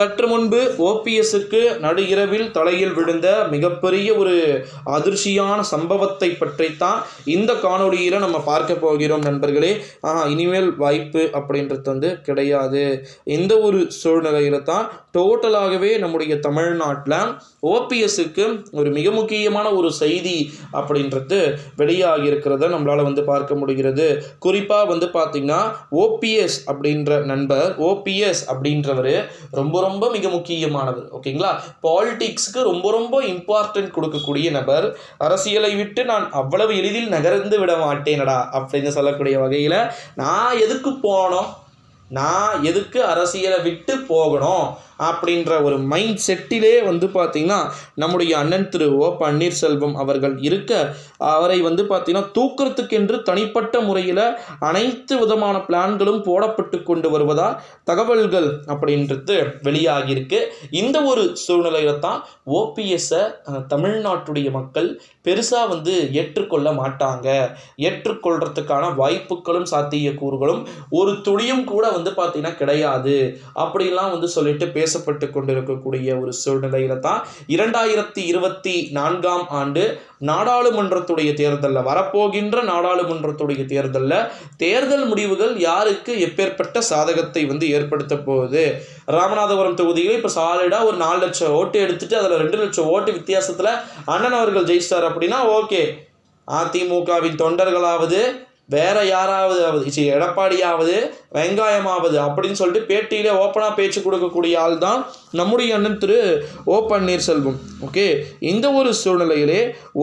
சற்று முன்பு ஓபிஎஸ்க்கு நடு இரவில் தலையில் விழுந்த மிகப்பெரிய ஒரு அதிர்ச்சியான சம்பவத்தை பற்றித்தான் இந்த காணொளியில் நம்ம பார்க்க போகிறோம் நண்பர்களே. இனிமேல் வாய்ப்பு அப்படின்றது கிடையாது. இந்த ஒரு சூழ்நிலையில தான் டோட்டலாகவே நம்முடைய தமிழ்நாட்டில் ஓபிஎஸ்க்கு ஒரு மிக முக்கியமான ஒரு செய்தி அப்படின்றது வெளியாகி இருக்கிறத நம்மளால் பார்க்க முடிகிறது. குறிப்பாக பார்த்தீங்கன்னா ஓபிஎஸ் அப்படின்ற நண்பர், ஓபிஎஸ் அப்படின்றவர் ரொம்ப ரொம்ப மிக முக்கியமானவர். ஓகேங்களா, பாலிடிக்ஸ்க்கு ரொம்ப ரொம்ப இம்பார்ட்டன்ட் கொடுக்கக்கூடிய நபர். அரசியலை விட்டு நான் அவ்வளவு எளிதில் நகர்ந்து விட மாட்டேனடா அப்படின்னு சொல்லக்கூடிய வகையில் நான் எதுக்கு போனோம், நான் எதுக்கு அரசியலை விட்டு போகணும் அப்படின்ற ஒரு மைண்ட் செட்டிலே பார்த்தீங்கன்னா நம்முடைய அண்ணன் திரு ஓ பன்னீர்செல்வம் அவர்கள் இருக்க, அவரை பார்த்தீங்கன்னா தூக்கிறதுக்கென்று தனிப்பட்ட முறையில் அனைத்து விதமான பிளான்களும் போடப்பட்டு கொண்டு வருவதா தகவல்கள் அப்படின்றது வெளியாகியிருக்கு. இந்த ஒரு சூழ்நிலையில தான் ஓபிஎஸ்ஸை தமிழ்நாட்டுடைய மக்கள் பெருசாக ஏற்றுக்கொள்ள மாட்டாங்க. ஏற்றுக்கொள்றதுக்கான வாய்ப்புகளும் சாத்தியக்கூறுகளும் ஒரு துளியும் கூட பார்த்தீங்கன்னா கிடையாது அப்படிலாம் சொல்லிட்டு பேசப்பட்டு கொண்டிருக்கக்கூடிய ஒரு சூழ்நிலையில தான் 2024 ஆண்டு நாடாளுமன்றத்துடைய தேர்தலில், வரப்போகின்ற நாடாளுமன்றத்துடைய தேர்தலில் தேர்தல் முடிவுகள் யாருக்கு எப்பேற்பட்ட சாதகத்தை ஏற்படுத்த போகுது. ராமநாதபுரம் தொகுதியில் இப்போ சாலிடாக ஒரு 4 லட்சம் ஓட்டு எடுத்துட்டு அதில் 2 லட்சம் ஓட்டு வித்தியாசத்தில் அண்ணன் அவர்கள் ஜெயிச்சார் அப்படின்னா ஓகே, அதிமுகவின் தொண்டர்களாவது வேற யாராவது எடப்பாடியாவது வெங்காயமாவது அப்படின்னு சொல்லிட்டு பேட்டியிலே ஓப்பனாக பேச்சு கொடுக்கக்கூடிய ஆள் தான் நம்முடைய அண்ணன் திரு ஓ பன்னீர்செல்வம். ஓகே, இந்த ஒரு சூழ்நிலையிலே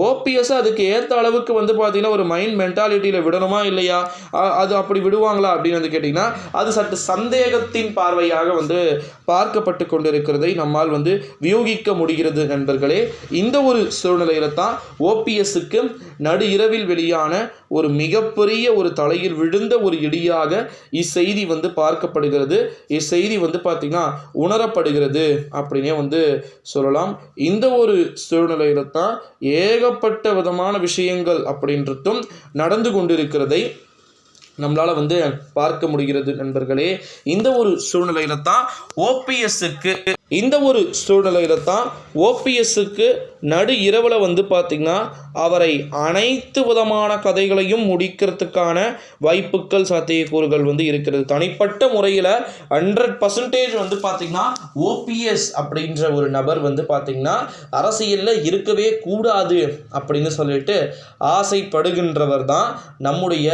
ஓபிஎஸ் அதுக்கு ஏற்ற அளவுக்கு பார்த்தீங்கன்னா ஒரு மைண்ட் மென்டாலிட்டியில் விடணுமா இல்லையா, அது அப்படி விடுவாங்களா அப்படின்னு கேட்டிங்கன்னா அது சற்று சந்தேகத்தின் பார்வையாக பார்க்கப்பட்டு கொண்டிருக்கிறதை நம்மால் வியூகிக்க முடிகிறது நண்பர்களே. இந்த ஒரு சூழ்நிலையில தான் ஓபிஎஸ்க்கு நடு இரவில் வெளியான ஒரு மிகப்பெரிய ஒரு தலையில் விழுந்த ஒரு இடியாக இச்செய்தி பார்க்கப்படுகிறது. இச்செய்தி பார்த்தீங்கன்னா உணரப்படுகிறது அப்படின்னே சொல்லலாம். இந்த ஒரு சூழ்நிலையில தான் ஏகப்பட்ட விதமான விஷயங்கள் அப்படின்றதும் நடந்து கொண்டிருக்கிறதை நம்மளால பார்க்க முடிகிறது நண்பர்களே. இந்த ஒரு சூழ்நிலையில தான் ஓபிஎஸ்க்கு நடு இரவில் பார்த்தீங்கன்னா அவரை அனைத்து விதமான கதைகளையும் முடிக்கிறதுக்கான வாய்ப்புகள் சாத்தியக்கூறுகள் இருக்கிறது. தனிப்பட்ட முறையில் 100% பார்த்தீங்கன்னா ஓபிஎஸ் அப்படின்ற ஒரு நபர் பார்த்தீங்கன்னா அரசியலில் இருக்கவே கூடாது அப்படின்னு சொல்லிட்டு ஆசைப்படுகின்றவர் தான் நம்முடைய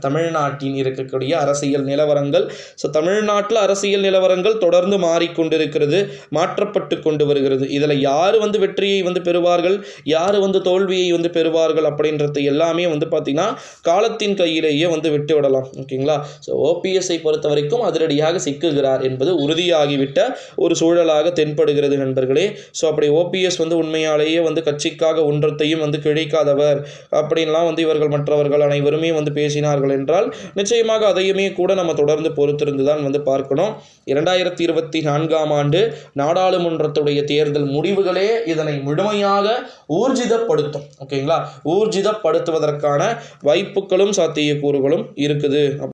தமிழ்நாட்டின் இருக்கக்கூடிய அரசியல் நிலவரங்கள். ஸோ தமிழ்நாட்டில் அரசியல் நிலவரங்கள் தொடர்ந்து மாறிக்கொண்டிருக்கிறது, மாற்றப்பட்டு கொண்டு வருகிறது. இதில் யார் வெற்றியை பெறுவார்கள், யார் தோல்வியை பெறுவார்கள் அப்படின்றது எல்லாமே பார்த்தீங்கன்னா காலத்தின் கையிலேயே விட்டு விடலாம். ஓகேங்களா, ஸோ ஓபிஎஸ்ஐ பொறுத்த வரைக்கும் அதிரடியாக சிக்குகிறார் என்பது உறுதியாகிவிட்ட ஒரு சூழலாக தென்படுகிறது நண்பர்களே. ஸோ அப்படி ஓபிஎஸ் உண்மையாலேயே கட்சிக்காக ஒன்றத்தையும் கிழிக்காதவர் அப்படின்லாம் இவர்கள் மற்றவர்கள் அனைவருமே பேசினார்கள் என்றால் நிச்சயமாக அதையுமே கூட நம்ம தொடர்ந்து பொறுத்திருந்து தான் பார்க்கணும். 2024 ஆண்டு நாடாளுமன்றத்துடைய தேர்தல் முடிவுகளே இதனை முழுமையாக ஊர்ஜிதப்படுத்தும். ஓகேங்களா, ஊர்ஜிதப்படுத்துவதற்கான வாய்ப்புகளும் சாத்தியக்கூறுகளும் இருக்குது.